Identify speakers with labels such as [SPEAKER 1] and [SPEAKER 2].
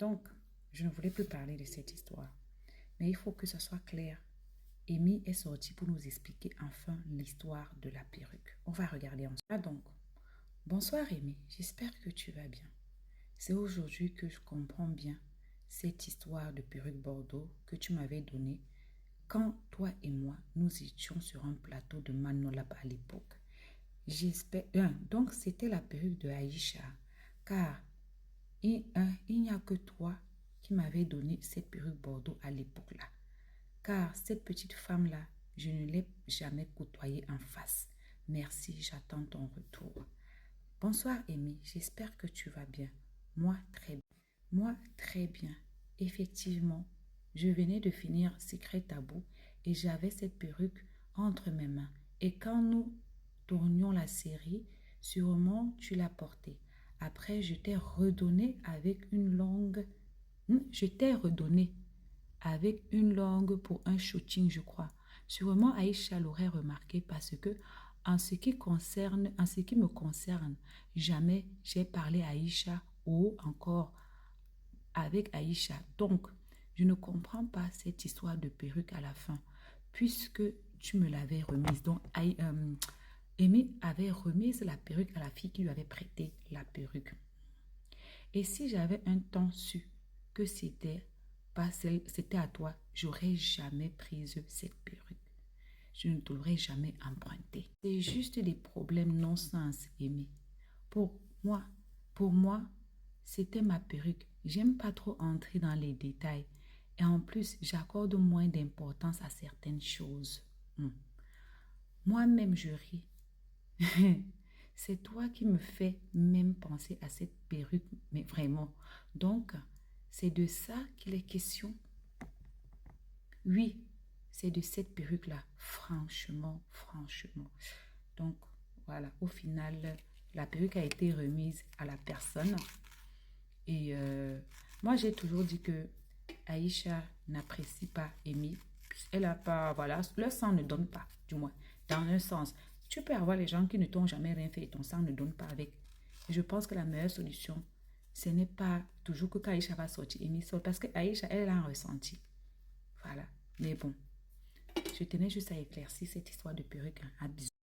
[SPEAKER 1] Donc, je ne voulais plus parler de cette histoire. Mais il faut que ce soit clair. Amy est sortie pour nous expliquer enfin l'histoire de la perruque. On va regarder ensemble. Ah donc, bonsoir Amy, j'espère que tu vas bien. C'est aujourd'hui que je comprends bien cette histoire de perruque Bordeaux que tu m'avais donnée quand toi et moi, nous étions sur un plateau de Manolab à l'époque. J'espère... donc, c'était la perruque de Aïcha, car il n'y a que toi qui m'avais donné cette perruque Bordeaux à l'époque-là. Car cette petite femme-là, je ne l'ai jamais côtoyée en face. Merci, j'attends ton retour. Bonsoir, Amy, j'espère que tu vas bien. Moi, très bien. Moi, très bien. Effectivement, je venais de finir Secret Tabou et j'avais cette perruque entre mes mains. Et quand nous tournions la série, sûrement tu l'as portée. Après, je t'ai redonné avec une longue... Je t'ai redonné avec une langue pour un shooting, je crois. Sûrement, Aïcha l'aurait remarqué parce que, en ce qui me concerne, jamais j'ai parlé à Aïcha ou encore avec Aïcha. Donc, je ne comprends pas cette histoire de perruque à la fin, puisque tu me l'avais remise. Donc, Amy avait remise la perruque à la fille qui lui avait prêté la perruque. Et si j'avais un temps su que c'était à toi, j'aurais jamais pris cette perruque. Je ne te l'aurais jamais empruntée. C'est juste des problèmes non-sens, Amy. Pour moi, pour moi, c'était ma perruque. J'aime pas trop entrer dans les détails. Et en plus, j'accorde moins d'importance à certaines choses. Moi-même, je ris. C'est toi qui me fais même penser à cette perruque, mais vraiment. Donc, c'est de ça qu'il est question. Oui, c'est de cette perruque-là. Franchement, franchement. Donc, voilà. Au final, la perruque a été remise à la personne. Et moi, j'ai toujours dit que Aïcha n'apprécie pas Amy. Elle a pas, voilà, le sang ne donne pas, du moins, dans un sens. Tu peux avoir les gens qui ne t'ont jamais rien fait et ton sang ne donne pas avec. Et je pense que la meilleure solution, ce n'est pas toujours que quand Aïcha va sortir, Amy sort, parce que Aïcha, elle a un ressenti. Voilà. Mais bon, je tenais juste à éclaircir cette histoire de perruque. À bisous.